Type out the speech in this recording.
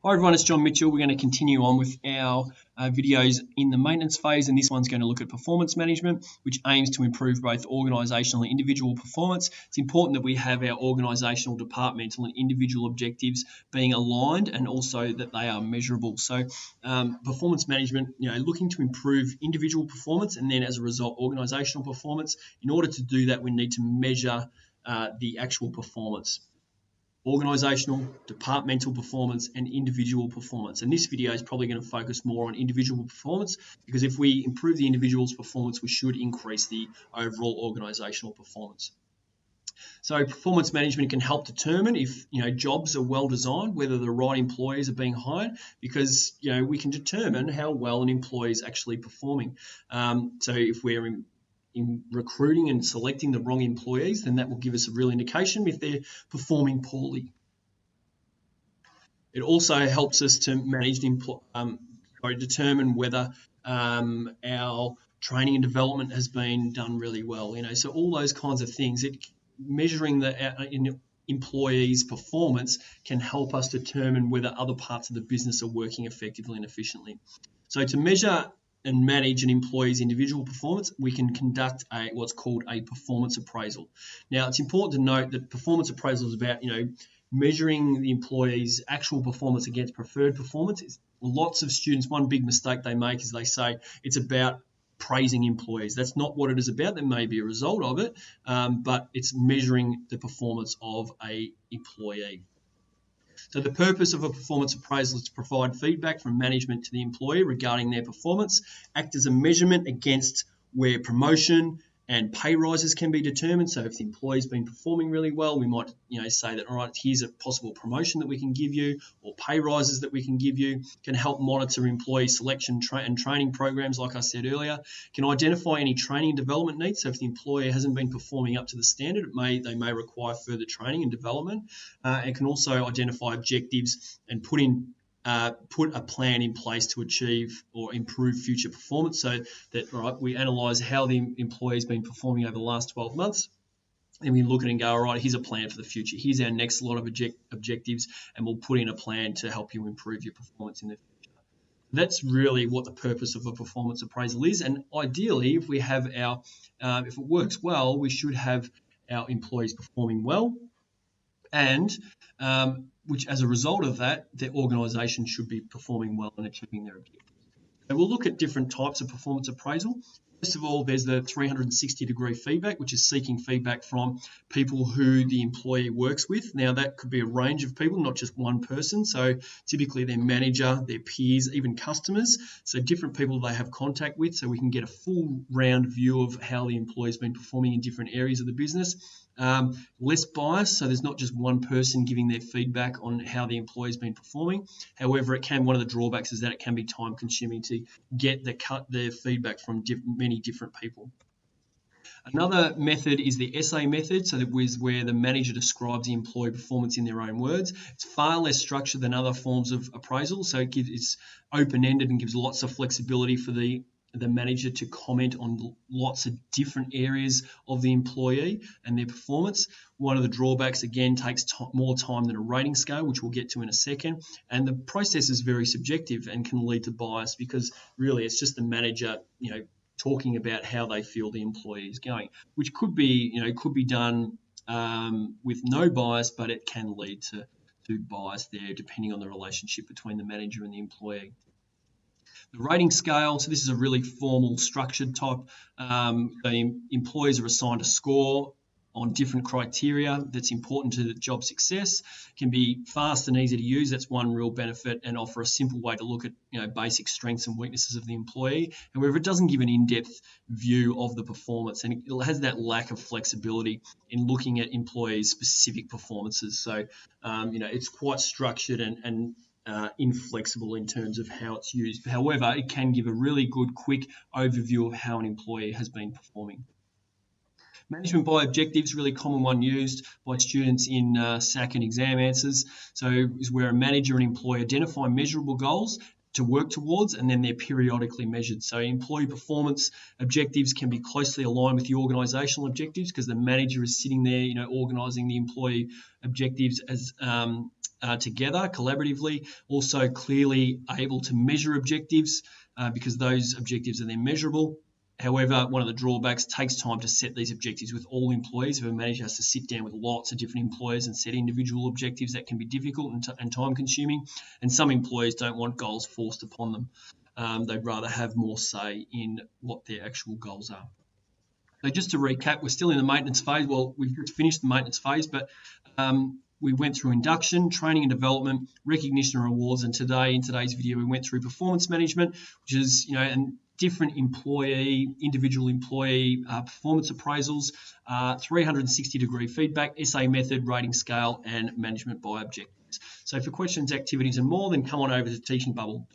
Hi everyone, it's John Mitchell. We're going to continue on with our videos in the maintenance phase, and this one's going to look at performance management, which aims to improve both organisational and individual performance. It's important that we have our organisational, departmental and individual objectives being aligned and also that they are measurable. So performance management, looking to improve individual performance and then as a result organisational performance. In order to do that, we need to measure the actual performance. Organisational, departmental performance and individual performance. And this video is probably going to focus more on individual performance because if we improve the individual's performance, we should increase the overall organisational performance. So performance management can help determine if jobs are well designed, whether the right employees are being hired, because we can determine how well an employee is actually performing. So if we're in recruiting and selecting the wrong employees, then that will give us a real indication if they're performing poorly. It also helps us to manage determine whether our training and development has been done really well. So all those kinds of things. Measuring the employees' performance can help us determine whether other parts of the business are working effectively and efficiently. So to measure and manage an employee's individual performance, we can conduct what's called a performance appraisal. Now, it's important to note that performance appraisal is about, measuring the employee's actual performance against preferred performance. Lots of students, one big mistake they make is they say it's about praising employees. That's not what it is about. There may be a result of it, but it's measuring the performance of an employee. So the purpose of a performance appraisal is to provide feedback from management to the employee regarding their performance, act as a measurement against where promotion and pay rises can be determined. So if the employee's been performing really well, we might say that, all right, here's a possible promotion that we can give you or pay rises that we can give you. Can help monitor employee selection and training programs, like I said earlier. Can identify any training and development needs. So if the employee hasn't been performing up to the standard, they may require further training and development. And can also identify objectives and put a plan in place to achieve or improve future performance, so that we analyse how the employee has been performing over the last 12 months. And we look at it and go, all right, here's a plan for the future. Here's our next lot of objectives, and we'll put in a plan to help you improve your performance in the future. That's really what the purpose of a performance appraisal is. And ideally, if we have if it works well, we should have our employees performing well, and which as a result of that, their organisation should be performing well and achieving their objectives. So we'll look at different types of performance appraisal. First of all, there's the 360-degree feedback, which is seeking feedback from people who the employee works with. Now, that could be a range of people, not just one person. So typically their manager, their peers, even customers. So different people they have contact with, so we can get a full round view of how the employee's been performing in different areas of the business. Less bias, so there's not just one person giving their feedback on how the employee's been performing. However, one of the drawbacks is that it can be time consuming to get the feedback from many different people. Another method is the essay method, so that is where the manager describes the employee performance in their own words. It's far less structured than other forms of appraisal, so it's open-ended and gives lots of flexibility for the manager to comment on lots of different areas of the employee and their performance. One of the drawbacks, again, takes more time than a rating scale, which we'll get to in a second. And the process is very subjective and can lead to bias because really it's just the manager, talking about how they feel the employee is going, which could be done with no bias, but it can lead to bias there depending on the relationship between the manager and the employee. The rating scale, so this is a really formal, structured type. The employees are assigned a score on different criteria that's important to the job success. It can be fast and easy to use. That's one real benefit, and offer a simple way to look at basic strengths and weaknesses of the employee. However, it doesn't give an in-depth view of the performance, and it has that lack of flexibility in looking at employees' specific performances. So, it's quite structured and inflexible in terms of how it's used. However, it can give a really good, quick overview of how an employee has been performing. Management by objectives, really common one used by students in SAC and exam answers. So is where a manager and employee identify measurable goals to work towards, and then they're periodically measured. So employee performance objectives can be closely aligned with the organisational objectives because the manager is sitting there, organising the employee objectives as together collaboratively. Also clearly able to measure objectives because those objectives are then measurable. However, one of the drawbacks takes time to set these objectives with all employees. If a manager has to sit down with lots of different employees and set individual objectives, that can be difficult and time consuming. And some employees don't want goals forced upon them. They'd rather have more say in what their actual goals are. So just to recap, we're still in the maintenance phase. Well, we've just finished the maintenance phase, but we went through induction, training and development, recognition and rewards, and today, in today's video, we went through performance management, which is, and different individual employee performance appraisals, 360-degree feedback, SA method, rating scale, and management by objectives. So for questions, activities, and more, then come on over to teachingbubble.com.